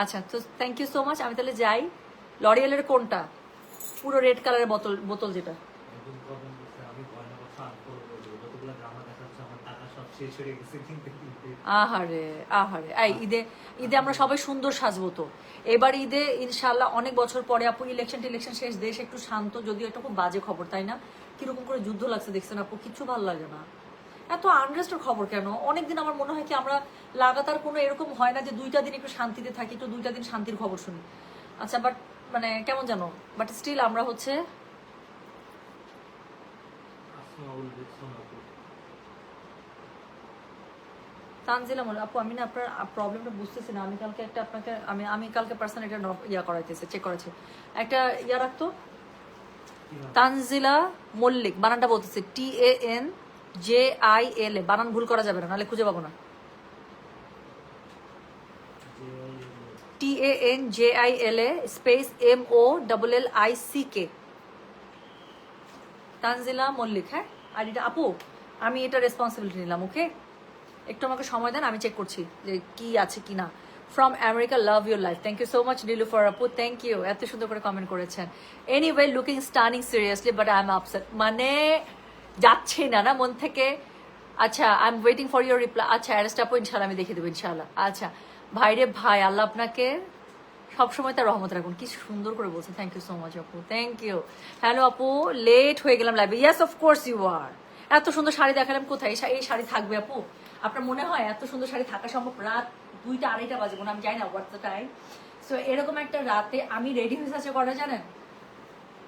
আচ্ছা, তো থ্যাংক ইউ সো মাচ। আমি তাহলে যাই। লরিয়েলের কোনটা? পুরো রেড কালারের বোতল, বোতল যেটা। আহারে আহারে, এই ঈদে, ঈদে আমরা সবাই সুন্দর সাজবো তো। এবার ঈদে ইনশাল্লাহ অনেক বছর পরে আপু, ইলেকশন টিলেকশন শেষ, দেশ একটু শান্ত, যদিও এটা খুব বাজে খবর, তাই না? কিরকম করে যুদ্ধ লাগছে দেখছেন আপু, কিচ্ছু ভালো লাগে না। এত আনরেস্টের খবর কেন? অনেকদিন আমার মনে হয় কি আমরা লাগাতার কোনো এরকম হয় না যে 2টা দিন একটু শান্তিতে থাকি, একটু 2টা দিন শান্তির খবর শুনি। আচ্ছা, বাট মানে কেমন জানো, বাট স্টিল আমরা হচ্ছে তানজিলা মনে, আপু আমি না আপনার প্রবলেমটা বুঝতেছি না। আমি কালকে একটা আপনাকে আমি কালকে পার্সোনাল একটা ইয়া করাইতেছে, চেক করেছে, একটা ইয়া রাখতো। তানজিলা মল্লিক, বানানটা বলতেছে TANJIL, বানান ভুল করা যাবে না, নাহলে খুঁজে পাবো না। TANJIL space MOLLICK, Tanjila Mallick. হ্যাঁ, আর এটা আপু আমি এটা রেসপন্সিবিলিটি নিলাম, ওকে? একটু আমাকে সময় দেন, আমি চেক করছি যে কি আছে কি না। From America, love your life, thank you so much Nilufar আপু, থ্যাংক ইউ, এত সুন্দর করে কমেন্ট করেছেন। Anyway, looking stunning seriously, but I am upset, মানে যাচ্ছে না না মন থেকে। আচ্ছা, I am waiting for your reply. আচ্ছা, অ্যারেস্ট আপু ইনশাল্লাহ আমি দেখে দেবো ইনশাল্লাহ। আচ্ছা ভাইরে ভাই, আল্লাহ আপনাকে সবসময় তার রহমত রাখুন। কি সুন্দর করে বলছেন, থ্যাংক ইউ সো মাচ আপু, থ্যাংক ইউ। হ্যালো আপু, লেট হয়ে গেলাম লাইভে। Yes of course you are. এত সুন্দর শাড়ি দেখালাম, কোথায় এই শাড়ি থাকবে আপু? আপনার মনে হয় এত সুন্দর শাড়ি থাকা সম্ভব? রাত 2টা 2:30 বাজে, আমি জানি না হোয়াটস দ্য টাইম। সো এরকম একটা রাতে আমি রেডি হয়েছে আছে কটা জানেন?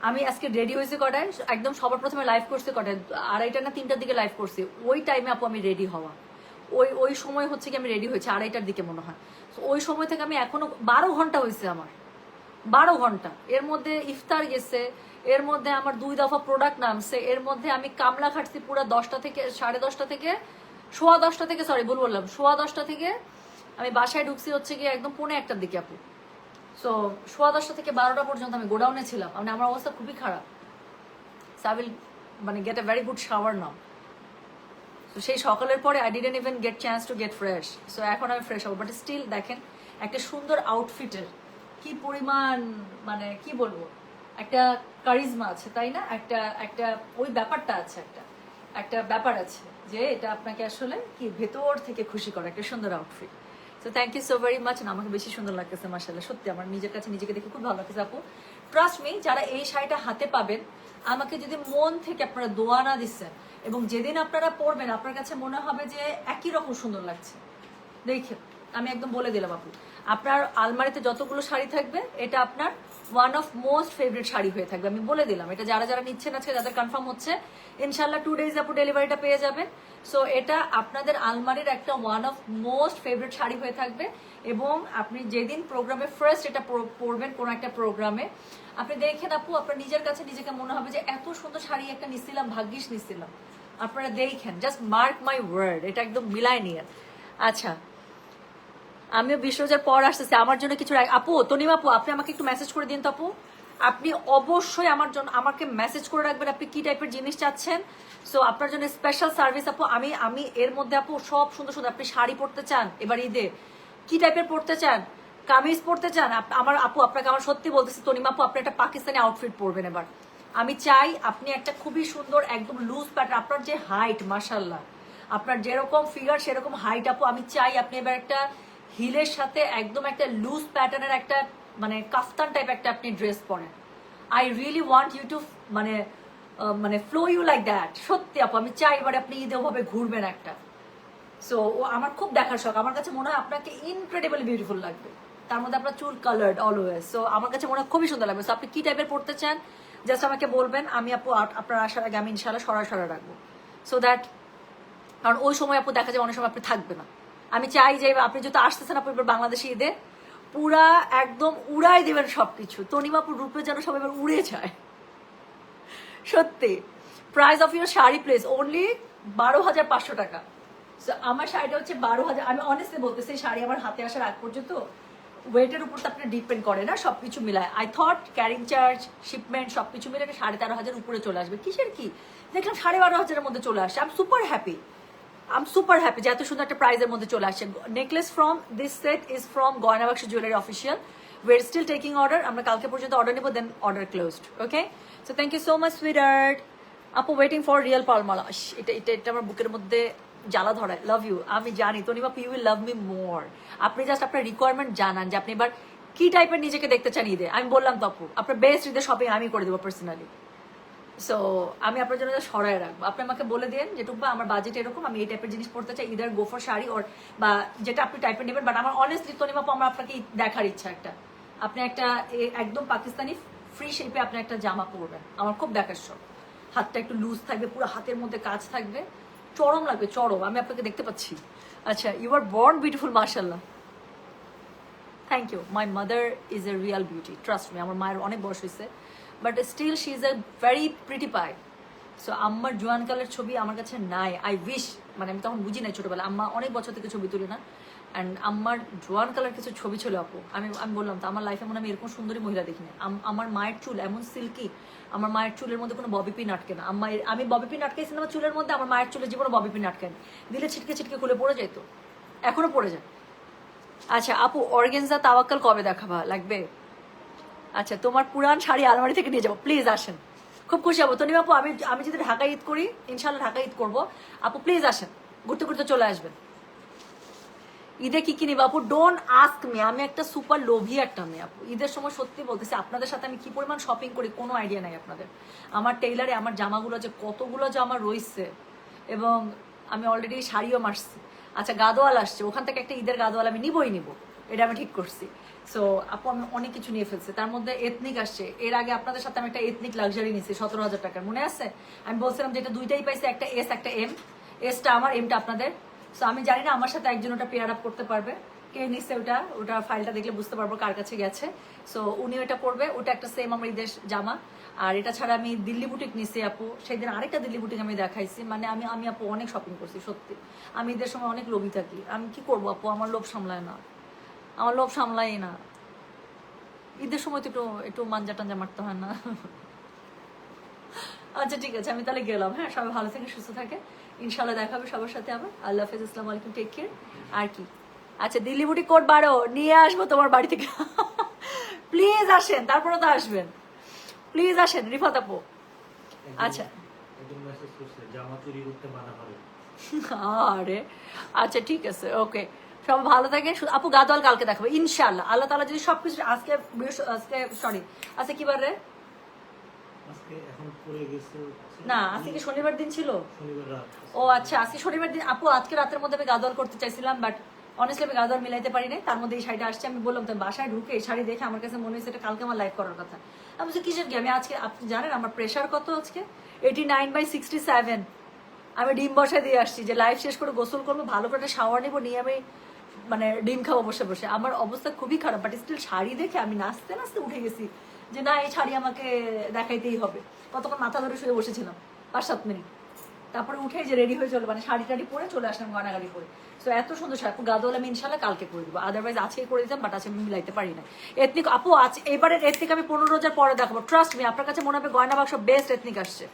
আমি আজকে রেডি হয়েছে কটায়? একদম সবার প্রথমে লাইভ করছে কটায়? 2:30 না 3টার দিকে লাইভ করছি। ওই টাইমে আপু আমি রেডি হওয়া, ওই সময় হচ্ছে কি আমি রেডি হয়েছি 2:30টার দিকে মনে হয়। ওই সময় থেকে আমি এখনো 12 ঘন্টা হয়েছে আমার, 12 ঘন্টা। এর মধ্যে ইফতার গেছে, এর মধ্যে আমার 2 দফা প্রোডাক্ট নামছে, এর মধ্যে আমি কামলা খাটছি পুরো 10টা থেকে 10:30 থেকে 10:15 থেকে, সরি ভুল বললাম, 10:15 থেকে আমি বাসায় ঢুকছি হচ্ছে গিয়ে একদম 1:45টার দিকে আপু। সো 10:15 থেকে 12টা পর্যন্ত আমি গোডাউনে ছিলাম, মানে আমার অবস্থা খুবই খারাপ। সো আই উইল মানে get a very good shower now. তো সেই সকালের পরে I didn't even get chance to get fresh. So এখন আমি ফ্রেশ হবো, বাট স্টিল দেখেন একটা সুন্দর আউটফিটের কি পরিমাণ, মানে কি বলবো, একটা কারিজমা আছে, তাই না? একটা একটা ওই ব্যাপারটা আছে, একটা ব্যাপার আছে যে এটা আপনাকে আসলে কি ভেতর থেকে খুশি করে, একটা সুন্দর outfit. So thank you so very much. না, আমাকে বেশি সুন্দর লাগতেছে মাশাআল্লাহ, সত্যি আমার নিজের কাছে নিজেকে দেখে খুব ভালো লাগতেছে আপু। ট্রাস্ট মি, যারা এই শাড়িটা হাতে পাবেন, আমাকে যদি মন থেকে আপনারা দোয়া না দিচ্ছেন এবং যেদিন আপনারা পরবেন আপনার কাছে মনে হবে যে একই রকম সুন্দর লাগছে। দেখে আমি একদম বলে দিলাম আপু, আপনার আলমারিতে যতগুলো শাড়ি থাকবে এটা আপনার one of most favourite sari হয়ে থাকবে। আমি বলে দিলাম, এটা যারা যারা নিচ্ছেন আজকে, যাদের কনফার্ম হচ্ছে, ইনশাল্লাহ 2 days আপু ডেলিভারিটা পেয়ে যাবেন। সো এটা আপনাদের আলমারির একটা one of most favourite sari হয়ে থাকবে। এবং আপনি যেদিন প্রোগ্রামে ফার্স্ট এটা পরবেন, কোনো একটা প্রোগ্রামে, আপনি দেখেন আপু আপনার নিজের কাছে নিজেকে মনে হবে যে এত সুন্দর শাড়ি একটা নিচ্ছিলাম, ভাগ্যিস নিচ্ছিলাম। আপনারা দেখেন, জাস্ট মার্ক মাই ওয়ার্ড, এটা একদম মিলাই নিয়ে। আচ্ছা, আমিও 20 রোজার পর আসতেছি, আমার জন্য কিছু আপু, তনিমা আপু, আপনি আমাকে একটু মেসেজ করে দিন তো আপু। আপনি অবশ্যই আমার জন্য আমাকে মেসেজ করে রাখবেন আপনি কি টাইপের জিনিস চাচ্ছেন। সো আপনার জন্য স্পেশাল সার্ভিস আপু। আমি এর মধ্যে আপু সব সুন্দর সুন্দর, আপনি শাড়ি পরতে চান এবার ঈদে, কি টাইপের পরতে চান, কামিজ পরতে চান, আমার আপু আপনাকে আমার সত্যি বলতেছি তনিমা আপু, আপনি একটা পাকিস্তানি আউটফিট পরবেন এবার। আমি চাই আপনি একটা খুবই সুন্দর একদম লুজ প্যাটার্ন, আপনার যে হাইট মাশাল্লাহ, আপনার যেরকম ফিগার সেরকম হাইট আপু, আমি চাই আপনি এবার একটা হিলের সাথে একদম একটা লুজ প্যাটার্নের একটা মানে কাফতান টাইপ একটা আপনি ড্রেস পরেন। I really want you to মানে মানে ফ্লো ইউ লাইক দ্যাট। সত্যি আপু আমি চাই এবারে আপনি ঈদে ওভাবে ঘুরবেন একটা। সো আমার খুব দেখার শখ, আমার কাছে মনে হয় আপনাকে ইনক্রেডিবলি বিউটিফুল লাগবে, তার মধ্যে আপনার চুল কালার্ড অলওয়েজ। সো আমার কাছে মনে হয় খুবই সুন্দর লাগবে। সো আপনি কি টাইপের পড়তে চান জাস্ট আমাকে বলবেন, আমি আপু আপনার আসার আগে আমি ইনশাল্লাহ সরাসরি রাখবো। সো দ্যাট, কারণ ওই সময় আপু দেখা যায় অনেক সময় আপনি থাকবে না। আমি চাই যে আপনি যদি আসতেছেন আপু এবার বাংলাদেশে ঈদে পুরা একদম উড়াই দেবেন সবকিছু, তনিমাপুর রূপে যেন সব এবার উড়ে যায়। সত্যি, price of your sari place only 12,500 টাকা। সো আমার শাড়িটা হচ্ছে 12,000। আমি অনেস্টলি বলতেছি শাড়ি আমার হাতে আসার আগ পর্যন্ত ওয়েটের উপর তো আপনার ডিপেন্ড করে না, সবকিছু মিলায়। I thought carrying charge, shipment সবকিছু মিলে 13,500 উপরে চলে আসবে। কিসের কি, দেখলাম 12,500-এর মধ্যে চলে আসে। আই এম সুপার হ্যাপি, যে এত সুন্দর একটা প্রাইজের মধ্যে চলে আসছে। Necklace from this set is from Goyna Baksho jewellery official. We are still taking order, আমরা কালকে পর্যন্ত অর্ডার নেবো, then order closed. Okay, so thank you so much sweetheart. আপু ওয়েটিং ফর রিয়েল পালমালা। এটা আমার বুকের মধ্যে জ্বালা ধরায়। লাভ ইউ, আমি জানি Tanima you will love me more. আপনি জাস্ট আপনার রিকোয়ারমেন্ট জানান যে আপনি এবার কি টাইপের নিজেকে দেখতে চান ঈদে। আমি বললাম তো আপু, আপনার বেস্ট ঈদের শপিং আমি করে দেবো পার্সোনালি। সো আমি আপনার জন্য সরাই রাখবো। আপনি আমাকে বলে দেন যে টুকবা আমার বাজেট এরকম, আমি এই টাইপের জিনিস পড়তে চাই, ইদার গো ফর শাড়ি ওর বা যেটা আপনি টাইপের নেবেন। বাট আমার অনেস্টলি তনিমা আমার আপনাকে দেখার ইচ্ছা একটা, আপনি একটা একদম পাকিস্তানি ফ্রি শেপে আপনি একটা জামা পরবেন, আমার খুব দেখার শখ। হাতটা একটু লুজ থাকবে, পুরো হাতের মধ্যে কাজ থাকবে, চরম লাগবে, চরম। আমি আপনাকে দেখতে পাচ্ছি। আচ্ছা, ইউ আর বর্ন বিউটিফুল, মাশাআল্লাহ। Thank you. My mother is a real beauty, trust me. আমার মায়ের অনেক বয়স হয়েছে, but still she is a very pretty pie. So আম্মার জোয়ান কালের ছবি আমার কাছে নাই। আই উইশ, মানে আমি তখন বুঝি নাই ছোটবেলা, আম্মা অনেক বছর থেকে ছবি তুলি না। অ্যান্ড আম্মার জোয়ান কালার কিছু ছবি ছিল আপু। আমি বললাম তো আমার লাইফে মনে আমি এরকম সুন্দরী মহিলা দেখিনি। আমার মায়ের চুল এমন সিল্কি, আমার মায়ের চুলের মধ্যে কোনো ববি পিন আটকে না। আমি ববি পিন আটকাইছি আমার চুলের মধ্যে, আমার মায়ের চুলের জীবনে ববি পিন আটকে না, দিলে ছিটকে ছিটকে খুলে পড়ে যেত, এখনো পড়ে যায়। আচ্ছা আপু, অর্গেনজা তাওয়াক্কাল কবে দেখাবা লাগবে? আচ্ছা, তোমার পুরান শাড়ি আলমারি থেকে নিয়ে যাবো, প্লিজ আসেন, খুব খুশি হবো। তনিম আপু, আমি যদি ঢাকা ঈদ করি, ইনশাল্লাহ ঢাকা ঈদ করবো, আপু প্লিজ আসেন, ঘুরতে ঘুরতে চলে আসবেন। ঈদে কি কিনিবা আপু? ডোন্ট আস্ক মি, আমি একটা সুপার লোভী একটা মেয়ে আপু। ঈদের সময় সত্যি বলতেছি, আপনাদের সাথে আমি কি পরিমাণ শপিং করি কোনো আইডিয়া নাই আপনাদের। আমার টেইলারে আমার জামাগুলো যে কতগুলো জামা রয়েছে, এবং আমি অলরেডি শাড়িও মারছি। আচ্ছা, গাদোয়াল আসছে, ওখান থেকে একটা ঈদের গাদোয়াল আমি নিবই নিব, এটা আমি ঠিক করছি। সো আপু আমি অনেক কিছু নিয়ে ফেলছি, তার মধ্যে এথনিক আসছে। এর আগে আপনাদের সাথে আমি একটা এথনিক লাক্সারি নিয়েছি 17,000 টাকার, মনে আছে? আমি বলছিলাম যে এটা দুইটাই পাইছে, একটা এস একটা এম, এসটা আমার এমটা আপনাদের। সো আমি জানি না আমার সাথে একজন ওটা পেয়ার আপ করতে পারবে, কে নিচ্ছে ওটা ফাইলটা দেখলে বুঝতে পারবো কার কাছে গেছে। সো উনি ওটা পড়বে, ওটা একটা সেম আমার ঈদের জামা। আর এটা ছাড়া আমি দিল্লি বুটিক নিছি আপু, সেদিন আরেকটা দিল্লি বুটিক আমি দেখাইছি। মানে আমি আপু অনেক শপিং করছি সত্যি। আমি ঈদের সময় অনেক লোভী থাকি, আমি কি করবো আপু, আমার লোভ সামলায় না, আমার লোভ সামলাই না। ঈদের সময় তো একটু মাঞ্জা টাঞ্জা মারতে হয় না? আচ্ছা ঠিক আছে, আমি তাহলে গেলাম। হ্যাঁ, সবাই ভালো থেকে সুস্থ থাকে, ইনশাল্লাহ দেখা হবে সবার সাথে আবার। আল্লাহ হাফেজ, আসসালামু আলাইকুম, টেক কেয়ার। আর কি, আচ্ছা দিল্লি বুটি কোড 12 নিয়ে আসবো তোমার বাড়ি থেকে। প্লিজ আসেন, তারপরে তো আসবেন, প্লিজ আসেন রিফাত আপু। আচ্ছা আরে আচ্ছা ঠিক আছে, ওকে, সব ভালো থাকেন। আপু গাদোয়াল কালকে দেখাবো ইনশাল্লাহ, আল্লাহ তাআলা যদি সবকিছু। আজকে সরি, আজকে কি বার রে? না, আজকে কি শনিবার দিন ছিল? ও আচ্ছা, আজকে শনিবার দিন। আপু আজকে রাতের মধ্যে আমি গাদোয়াল করতে চাইছিলাম, বাট অনেস্টলি আমি গাদোয়াল মিলাইতে পারি নাই। তার মধ্যে এই শাড়িটা আসছে, আমি বললাম তো বাসায় ঢুকে এই শাড়ি দেখে আমার কাছে মনে হয়েছে এটা কালকে আমার লাইভ করার কথা। আমি বলছি কিসের কি, আমি আজকে, আপনি জানেন আমার প্রেশার কত আজকে? 89/67। আমি ডিম বসায় দিয়ে আসছি যে লাইভ শেষ করে গোসল করবো, ভালো করে শাওয়ার নিবো, নিয়ে আমি মানে ডিম খাবো বসে বসে। আমার অবস্থা খুবই খারাপ, বাট স্টিল শাড়ি দেখে আমি নাচতে নাচতে উঠে গেছি যে না, এই শাড়ি আমাকে দেখাইতেই হবে। কতক্ষণ মাথা ধরে শুয়ে বসেছিলাম 5-7 মিনিট, তারপরে উঠে যে রেডি হয়ে চলো, মানে শাড়ি টাড়ি পরে চলে আসলাম গয়নাগাড়ি পরে। সো এত সুন্দর শাড়ি গাদোয়াল আমি ইনশাল্লাহ কালকে করে দেবো, আদারওয়াইজ আজকে করে দিতাম, বাট আজকে আমি মিলাইতে পারি না। এথনিক আপু আছে এবারের এথনিক আমি 15 রোজার পরে দেখাবো, ট্রাস্ট মি। আপনার কাছে মনে হবে গয়না বাক্স বেস্ট এথনিক আসছে।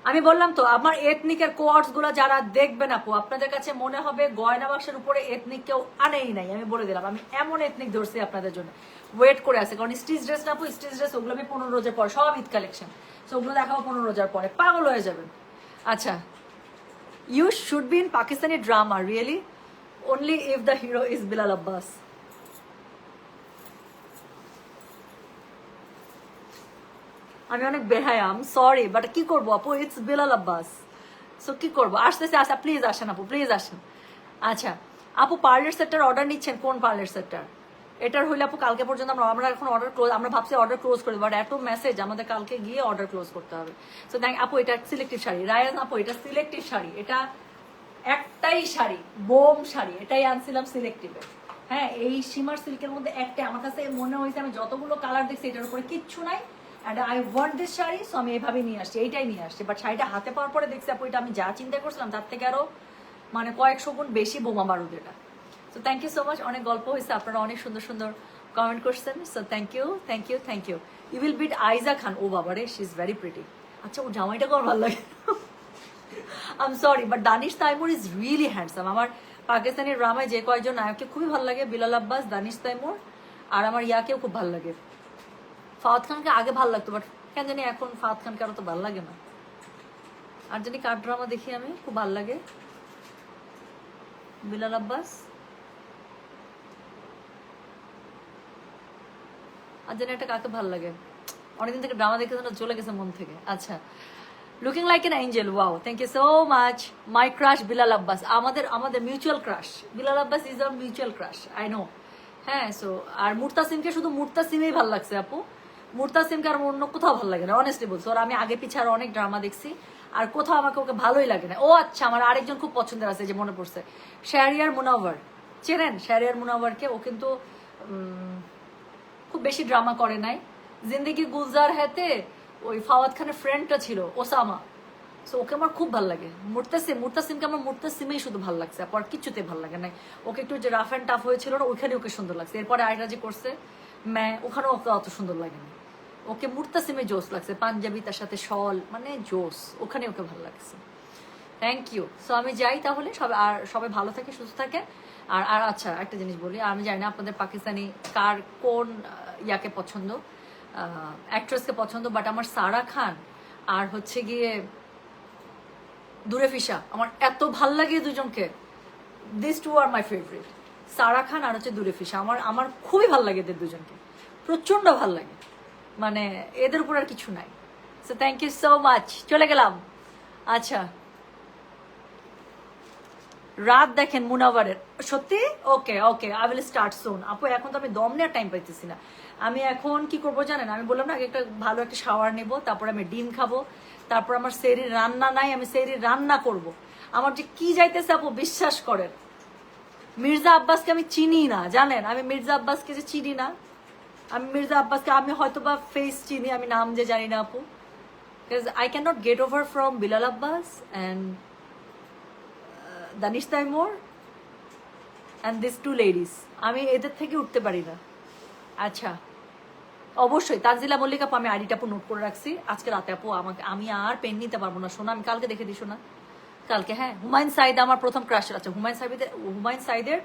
আমি বললাম তো আমার এথনিকের কোয়ার্টস গুলো যারা দেখবেন আপু, আপনাদের কাছে মনে হবে গয়না বাক্সের উপরে এথনিক কেউ আনেই নাই। আমি বলে দিলাম, আমি এমন এথনিক ধরছি আপনাদের জন্য, ওয়েট করে আছে। কারণ স্টিচ ড্রেস না আপু, স্টিচ ড্রেস ওগুলো আমি 15 রোজার পরে, সব ঈদ কালেকশন, সো ওগুলো দেখাবো 15 রোজার পরে, পাগল হয়ে যাবেন। আচ্ছা, you should be in Pakistani drama really only if the hero is Bilal Abbas. আমি অনেক বেহায়া, আম সরি, বাট কি করবো আপু, ইটস বিলাল আব্বাস। সো কি করবো, আসতেছে। আচ্ছা প্লিজ আসেন আপু, প্লিজ আসেন। আচ্ছা আপু, পার্লার সেটটার অর্ডার নিচ্ছেন? কোন পার্লার সেটটার? এটার হইলে আপু কালকে পর্যন্ত আমরা এখন অর্ডার ক্লোজ, আমরা ভাবছি অর্ডার ক্লোজ করে দেবো, বাট এত মেসেজ আমাদের কালকে গিয়ে অর্ডার ক্লোজ করতে হবে। সো দেখ আপু, এটা সিলেক্টিভ শাড়ি, রায়ান আপু এটা সিলেক্টিভ শাড়ি, এটা একটাই শাড়ি, বোম শাড়ি, এটাই আনছিলাম সিলেক্টিভে। হ্যাঁ, এই শিমার সিল্কের মধ্যে একটা আমার কাছে মনে হয়েছে, আমি যতগুলো কালার দেখছি এটার উপরে কিচ্ছু নাই, and I want this sari, so আমি এভাবে নিয়ে আসছি, এইটাই নিয়ে আসছি। বাট শাড়িটা হাতে পাওয়ার পরে দেখছি আপু, এটা আমি যা চিন্তা করছিলাম তার থেকে আরো মানে কয়েকশো গুণ বেশি বোমা বারুদ এটা। So thank you so much, অনেক গল্প হয়েছে, আপনারা অনেক সুন্দর সুন্দর কমেন্ট করছেন। So thank you thank you thank you. You will beat Aiza Khan, ও বাবা রে, শি ইজ ভেরি প্রিটি। আচ্ছা, ও জামাইটাকে আমার ভালো লাগে। I am sorry but Danish Taimur is really handsome. আমার পাকিস্তানি ড্রামায় যে কয়েকজন নায়ককে খুবই ভালো লাগে, বিলাল আব্বাস, দানিশ তাইমুর, আর আমার ইয়াকেও খুব ভালো লাগে। ফাওয়াদ খানকে আগে ভালো লাগতো, বাট কেন জানি এখন ফাওয়াদ খানকে আরো তো ভালো লাগে না। আর জানি কার ড্রামা দেখি আমি খুব ভালো লাগে, বিলাল আব্বাস, আর জানি একটা কাকে ভালো লাগে, অনেকদিন থেকে ড্রামা দেখে চলে গেছে মন থেকে। আচ্ছা, looking like an angel, wow, thank you so much. My crush Bilal Abbas, আমাদের mutual crush. Bilal Abbas is our mutual crush, I know. হ্যাঁ, সো আর মুর্তাসিমকে শুধু মুর্তাসিমেই ভালো লাগছে আপু, মুর্তাসিমকে আর অন্য কোথাও ভালো লাগে না, অনেস্টলি বলছো। আর আমি আগে পিছে আরো অনেক ড্রামা দেখছি, আর কোথাও আমাকে ওকে ভালোই লাগে না। ও আচ্ছা, আমার আরেকজন খুব পছন্দের আছে, যে মনে পড়ছে, শাহরিয়ার মুনাওয়ার, চেনেন শাহরিয়ার মুনাওয়ারকে? ও কিন্তু খুব বেশি ড্রামা করে নাই। জিন্দেগি গুলজার হ্যাতে ওই ফাওয়াদ খানের ফ্রেন্ডটা ছিল ওসামা, সো ওকে আমার খুব ভালো লাগে। মুর্তাসিমকে আমার মুর্তাসিমেই শুধু ভালো লাগছে, আর কিছুতে ভালো লাগে নাই। ওকে একটু যে রাফ অ্যান্ড টাফ হয়েছিল না, ওইখানে ওকে সুন্দর লাগছে। এরপরে আয়রা যে করছে ওখানে ওকে অত সুন্দর লাগে না। ওকে মুর্তাসিমে জোস লাগছে, পাঞ্জাবি তার সাথে শল, মানে জোস, ওখানে ওকে ভালো লাগছে। Thank you. সো আমি যাই তাহলে, সবাই ভালো থাকে, সুস্থ থাকে। আর আচ্ছা, একটা জিনিস বলি, আমি জানি না আপনাদের পাকিস্তানি কার কোন ইয়াকে পছন্দ, অ্যাক্ট্রেসকে পছন্দ, বাট আমার সারা খান আর হচ্ছে গিয়ে দূরে ফিসা আমার এত ভাল লাগে দুজনকে। This two are my favourite, Sara Khan আর হচ্ছে দূরে ফিসা। আমার খুবই ভাল লাগে এদের দুজনকে, প্রচন্ড ভাল লাগে, মানে এদের উপর আর কিছু নাই। So thank you so much, চলে গেলাম। আচ্ছা, রাত দেখেন মুনাওয়ারের, সত্যি? Okay okay, I will start soon. আপু এখন তো আমি দম নেওয়ার টাইম পাইতেছি না। আমি এখন কি করবো জানেন? আমি বললাম না, একটা ভালো একটা শাওয়ার নেবো, তারপর আমি ডিম খাবো, তারপর আমার সেরির রান্না নাই, আমি সেরির রান্না করব। আমার যে কি যাইতেছে আপু, বিশ্বাস করেন, মির্জা আব্বাসকে আমি চিনি না, জানেন? আমি মির্জা আব্বাসকে যে চিনি না, আমি মির্জা আব্বাসকে আমি হয়তো বা ফেস চিনি, আমি নাম যে জানি না আপু। Because I can not get over from Bilal Abbas and Danish Taimur and this two ladies. আমি এদের থেকে উঠতে পারি না। আচ্ছা, অবশ্যই তানজিলা মল্লিক আপু, আমি আইডিটা আপু নোট করে রাখছি। আজকে রাতে আপু আমি আর পেন নিতে পারবো না, শোনা, আমি কালকে দেখে দিই শোনা, কালকে। হ্যাঁ, হুমায়ুন সাইদ আমার প্রথম ক্রাশ। আচ্ছা, হুমায়ুন সাইদের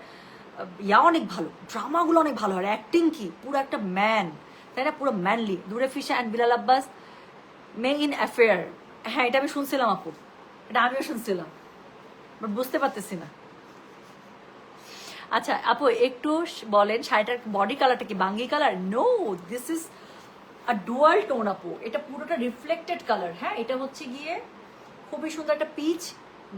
ইয়া অনেক ভালো, ড্রামাগুলো অনেক ভালো হয়, অ্যাক্টিং কি পুরো একটা ম্যান, তাই না? পুরো manly. Durefishan and Bilal Abbas, may in affair. হ্যাঁ, এটা আমি শুনছিলাম আপু, এটা আমিও শুনছিলাম, বাট বুঝতে পারতেছি না। আচ্ছা আপু, একটু বলেন শাড়িটার বডি কালারটা কি বাঙ্গি কালার? No, this is a dual tone আপু, এটা পুরোটা রিফ্লেক্টেড কালার। হ্যাঁ, এটা হচ্ছে গিয়ে খুবই সুন্দর একটা পিচ,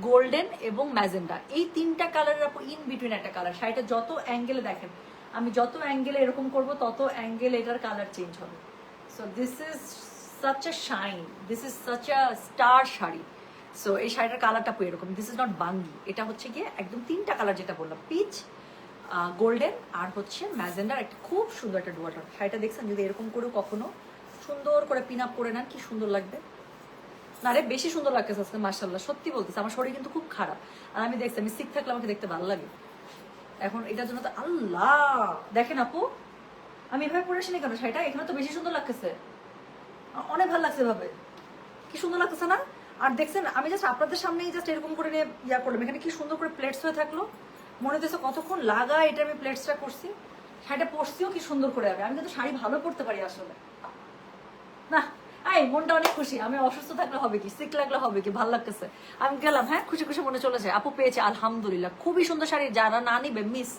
গোল্ডেন এবং ম্যাজেন্ডা, এই তিনটা কালারের আপু ইন বিটুইন একটা কালার। শাড়িটা যত অ্যাঙ্গেলে দেখেন, আমি যত অ্যাঙ্গেলে এরকম করব, তত অ্যাঙ্গেলে এটার কালার চেঞ্জ হবে। So this is such a shine, this is such a star sari. So এই শাড়িটার কালারটা আপু এরকম, দিস ইজ নট বাঙ্গি, এটা হচ্ছে গিয়ে একদম তিনটা কালার, যেটা বললাম, পিচ, গোল্ডেন আর হচ্ছে ম্যাজেন্ডার একটা খুব সুন্দর একটা ডুয়াল টোন। শাড়িটা দেখছেন? যদি এরকম করে কখনো সুন্দর করে পিন আপ করে নেন, কি সুন্দর লাগবে না রে? বেশি সুন্দর লাগতেছে আজকে, মাশাআল্লাহ, সত্যি বলতেছে। আমার শরীর কিন্তু খুব খারাপ, আর আমি দেখছি, আমি সিক থাকলে আমাকে দেখতে ভালো লাগে। এখন এটার জন্য তো আল্লাহ, দেখেন আপু, আমি এভাবে পরে আসিনি কেন? শাড়িটা এখানে তো বেশি সুন্দর লাগতেছে, অনেক ভালো লাগছে এভাবে, কি সুন্দর লাগতেছে না? আর দেখছেন, আমি জাস্ট আপনাদের সামনেই জাস্ট এরকম করে নিয়ে ইয়া করলাম, এখানে কি সুন্দর করে প্লেটস হয়ে থাকলো, মনে হচ্ছে কতক্ষণ লাগা এটা আমি প্লেটসটা করছি। শাড়িটা পরছিও কি সুন্দর করে হবে। আমি কিন্তু শাড়ি ভালো পরতে পারি আসলে, না মনটা অনেক খুশি। আমি অসুস্থ থাকলে হবে কি, সিক লাগলে হবে কি, ভালো লাগতেছে, আমি গেলাম, হ্যাঁ, খুশি খুশি মনে চলে যায়। আপু পেয়েছে, আলহামদুলিল্লাহ, খুবই সুন্দর শাড়ি, যারা না নিবে মিস।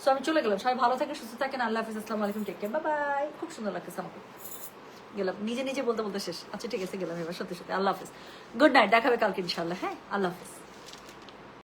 সো আমি চলে গেলাম, সবাই ভালো থাকে, সুস্থ থাকেন, আল্লাহ হাফিজ, আসসালামু আলাইকুম, টেক কেয়ার, বাই বাই। খুব সুন্দর লাগতেছে আমাকে, গেলাম, নিজে নিজে বলতে বলতে শেষ। আচ্ছা ঠিক আছে, গেলাম এবার, সত্যি সত্যি, আল্লাহ হাফিজ, গুড নাইট, দেখাবে কালকে ইনশাল্লাহ। হ্যাঁ, আল্লাহ হাফিজ।